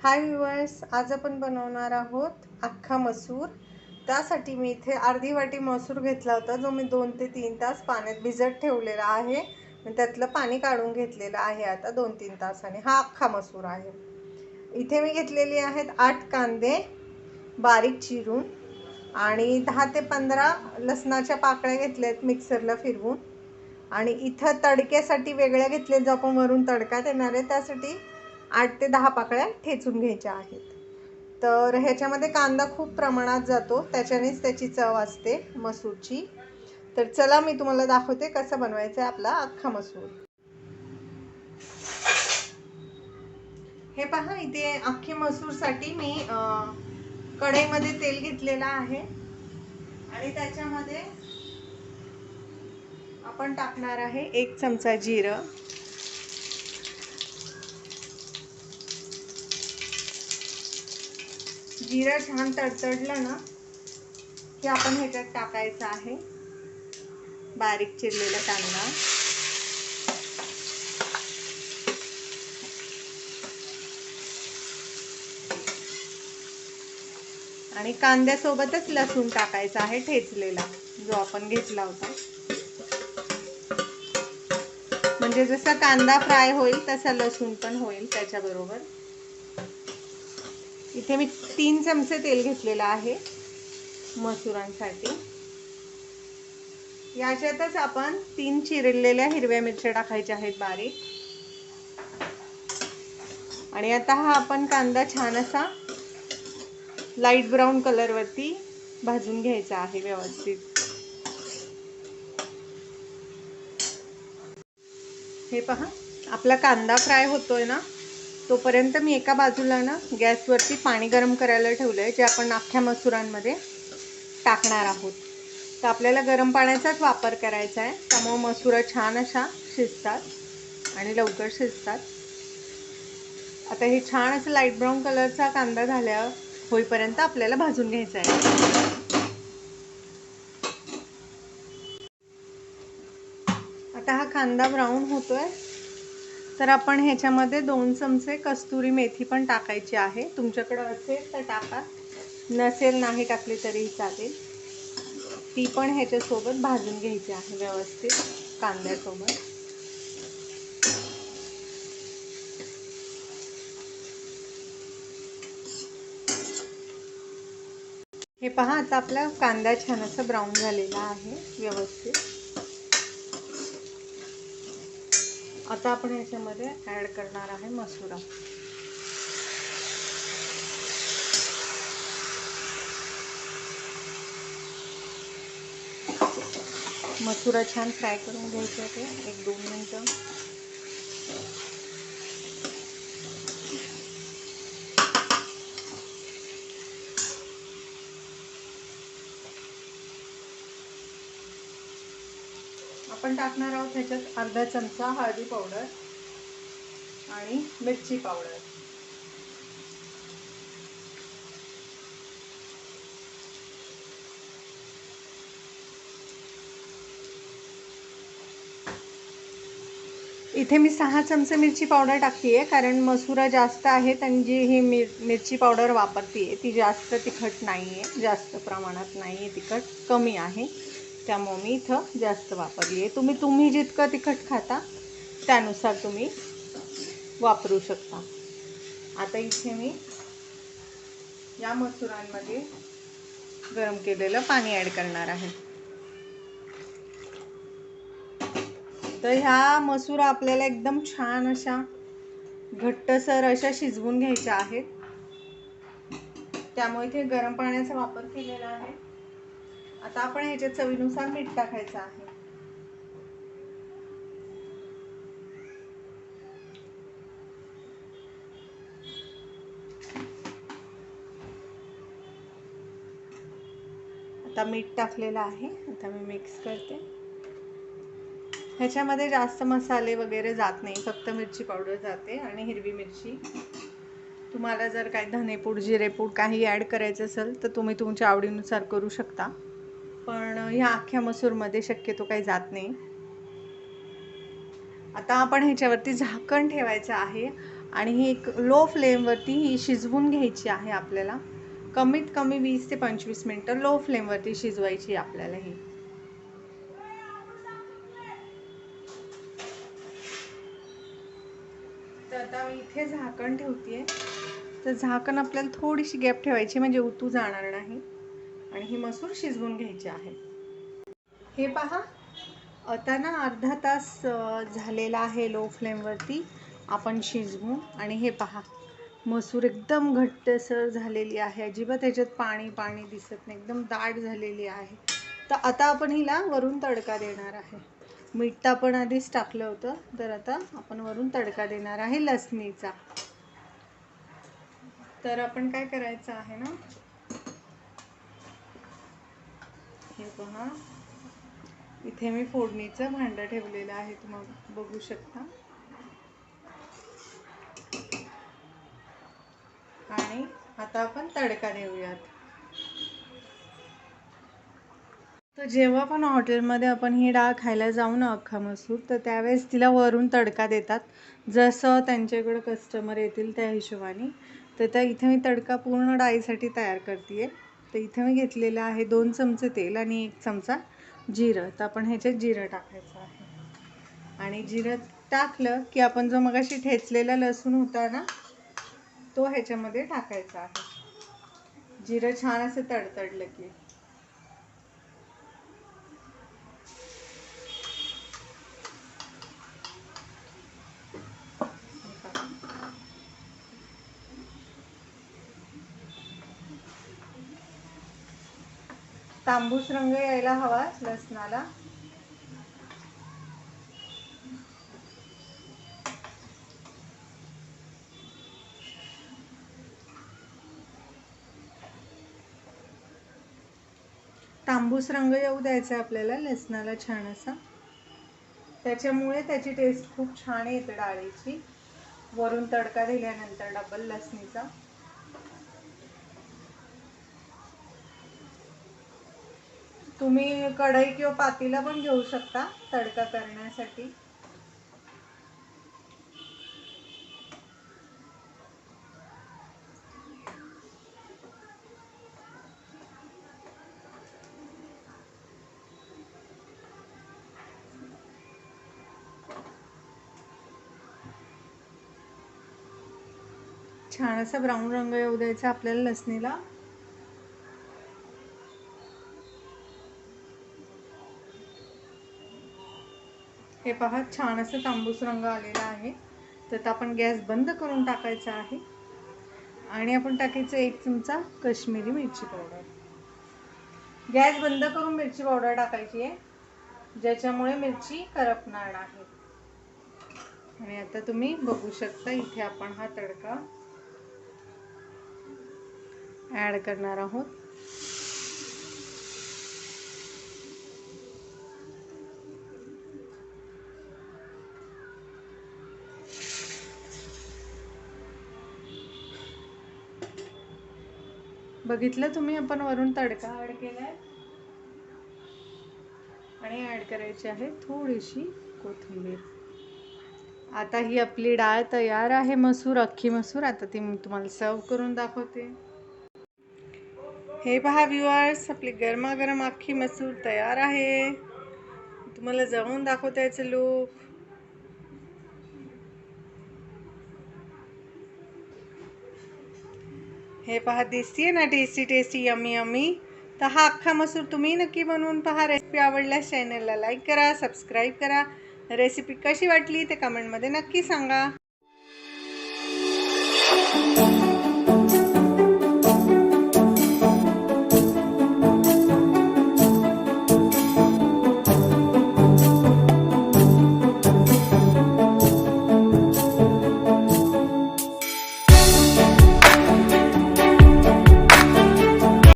हाय viewers, आज आपण बनवणार आहोत अख्खा मसूर। त्यासाठी मी इथे अर्धी वाटी मसूर घेतला होता, जो मी 2 ते 3 तास पाण्यात भिजत ठेवलेला आहे। त्यातलं पाणी काढून घेतलेलं आहे आता 2-3 तासाने। हा अख्खा मसूर आहे। इथे मी घेतलेले आहेत 8 कांदे बारीक चिरून आणि 10 ते 15 लसणाच्या पाकळ्या घेतल्यात मिक्सरला फिरवून। आणि इथं तडक्यासाठी वेगळ्या घेतले, जो आपण वरून तडका देणार आहे त्यासाठी 8 ते 10 पाकळ्या ठेचून घ्यायच्या आहेत। तर ह्याच्यामध्ये कांदा खूप प्रमाणात जातो, त्याच्यानेच त्याची चव असते मसूरची। तर चला मी तुम्हाला दाखवते कसं बनवायचं आहे आपला अख्खा मसूर। हे पहा, इथे अख्खे मसूरसाठी मी कढईमध्ये तेल घेतलेलं आहे आणि त्याच्यामध्ये आपण टाकणार आहे 1 चमचा जिरं, जिरं छान तडतडलं ना की आपण ह्याच्यात टाकायचं आहे बारीक चिरलेला कांदा आणि कांद्यासोबतच लसूण टाकायचा आहे ठेचलेला, जो आपण घेतला होता। म्हणजे जसा कांदा फ्राय होईल तसा लसूण पण होईल त्याच्याबरोबर। इथे मी 3 चमचे तेल घेतलेलं आहे मसुरांसाठी। याच्यातच आपण 3 चिरलेल्या हिरव्या मिरच्या टाकायच्या आहेत बारीक। आणि आता हा आपण कांदा छान असा लाईट ब्राऊन कलर वरती भाजून घ्यायचा आहे व्यवस्थित। हे पहा, आपला कांदा फ्राय होतोय ना, तोपर्यंत मी एका बाजूला ना गॅसवरती पाणी गरम करायला ठेवलंय, जे आपण अख्ख्या मसुरांमध्ये टाकणार आहोत। तर आपल्याला गरम पाण्याचाच वापर करायचा आहे, त्यामुळे मसुरा छान अशा शिजतात आणि लवकर शिजतात। आता हे छान असं लाईट ब्राऊन कलरचा कांदा झाल्या होईपर्यंत आपल्याला भाजून घ्यायचा आहे। आता हा कांदा ब्राऊन होतोय, तर आपण ह्याच्यामध्ये 2 चमचे कस्तुरी मेथी पण टाकायची आहे। तुमच्याकडे असेल तर टाका, नसेल नाही टाकली तरीही चालेल। ती पण ह्याच्यासोबत भाजून घ्यायची आहे व्यवस्थित कांद्यासोबत। हे पहा, आता आपला कांदा छान असा ब्राऊन झालेला आहे व्यवस्थित। आता आपण ह्याच्यामध्ये ॲड करणार आहे मसुरा। मसुरा छान फ्राय करून घ्यायचा आहे 1-2 मिनिटं। आपण टाकणार आहोत ह्याच्यात अर्धा चमचा हळदी पावडर आणि मिरची पावडर। इथे मी 6 चमचे मिरची पावडर टाकली आहे, कारण मसुरा जास्त आहे आणि जी ही मिरची पावडर वापरते ती जास्त तिखट नाही आहे, जास्त प्रमाणात नाही आहे, तिखट कमी आहे, त्यामुळे मी इथं जास्त वापरली आहे। तुम्ही जितकं तिखट खाता त्यानुसार तुम्ही वापरू शकता। आता इथे मी या मसुरांमध्ये गरम केलेलं पाणी ॲड करणार आहे। तर ह्या मसुरा आपल्याला एकदम छान अशा घट्टसर अशा शिजवून घ्यायच्या आहेत, त्यामुळे इथे गरम पाण्याचा वापर केलेला आहे। आता आपण ह्याच्यात चवीनुसार मीठ टाकायचं आहे। आता मीठ टाकलेलं आहे, आता मी मिक्स करते। ह्याच्यामध्ये जास्त मसाले वगैरे जात नाही, फक्त मिरची पावडर जाते आणि हिरवी मिरची। तुम्हाला जर काही धनेपूड जिरेपूड काही ॲड करायचं असेल तर तुम्ही तुमच्या आवडीनुसार करू शकता, पण ह्या अख्ख्या मसूरमध्ये शक्यतो काही जात नाही। आता आपण ह्याच्यावरती झाकण ठेवायचं आहे आणि ही एक लो फ्लेमवरती ही शिजवून घ्यायची आहे आपल्याला. कमीत कमी 20 ते 25 मिनटं लो फ्लेमवरती शिजवायची आपल्याला ही. तर आता मी इथे झाकण ठेवते. तर झाकण आपल्याला थोडीशी गॅप ठेवायची म्हणजे उतू जाणार नाही. आणि ही मसूर शिजवून घ्यायची आहे. हे पहा, आता ना अर्धा तास झालेला आहे लो फ्लेमवरती आपण शिजवून. आणि हे पहा, मसूर एकदम घट्टसर झालेली आहे. अजिबात त्याच्यात पाणी पाणी दिसत नाही, एकदम दाट झालेली आहे. तर आता आपण हिला वरून तडका देणार आहे. मीठ तर आपण आधीच टाकलं होतं. तर आता आपण वरून तडका देणार आहे लसणीचा. तर आपण काय करायचं आहे ना, हे पहा, इथे मी फोडणीचं भांडं ठेवलेलं आहे, तुम्ही बघू शकता. आणि आता आपण तडका देऊयात. तर जेव्हा पण हॉटेलमध्ये आपण ही डाळ खायला जाऊ ना, अख्खा मसूर, तर त्यावेळेस तिला वरून तडका देतात, जसं त्यांच्याकडं कस्टमर येतील त्या हिशोबाने. तर त्या इथे मी तडका पूर्ण डाळीसाठी तयार करते आहे. तर इथे मी घेतलेलं आहे 2 चमचे तेल आणि 1 चमचा जिरं. तर आपण ह्याच्यात जिरं टाकायचं आहे. आणि जिरं टाकलं की आपण जो मगाशी ठेचलेला लसूण होता ना, तो ह्याच्यामध्ये टाकायचा आहे. जिरं छान असं तडतडलं की तांबूस रंग यायला हवा लसणाला. तांबूस रंग येऊ द्यायचा आपल्याला लसणाला छान असा. त्याच्यामुळे त्याची टेस्ट खूप छान येते डाळीची, वरून तडका दिल्यानंतर डबल लसणीचा. तुम्ही कढई किंवा पातेला पण घेऊ शकता तडका करण्यासाठी. छान असा ब्राऊन रंग येऊ द्यायचा आपल्याला लसणीला. हे पहा, छान असं तांबूस रंग आलेला आहे. तर आपण गॅस बंद करून टाकायचा आहे. आणि आपण टाकायचं 1 चमचा काश्मीरी मिरची पावडर. गॅस बंद करून मिरची पावडर टाकायची आहे, ज्याच्यामुळे मिरची करपणार नाही. आणि आता तुम्ही बघू शकता, इथे आपण हा तडका ॲड करणार आहोत. बघितलं तुम्ही, आपण वरून तडका ॲड केलाय. आणि ॲड करायची आहे थोडीशी कोथिंबीर. आता ही आपली डाळ तयार आहे, मसूर, अख्खी मसूर. आता ती मी तुम्हाला सर्व करून दाखवते. हे पहा व्ह्यूअर्स, आपली गरमागरम अख्खी मसूर तयार आहे. तुम्हाला जवळून दाखवता याचं लूक. हे पहा, दिसतीये ना टेस्टी टेस्टी, यम्मी यम्मी. तर हा अख्खा मसूर तुम्ही नक्की बनवून पहा. रेसिपी आवडल्यास चॅनलला लाईक करा, सबस्क्राईब करा. रेसिपी कशी वाटली ते कमेंटमध्ये नक्की सांगा.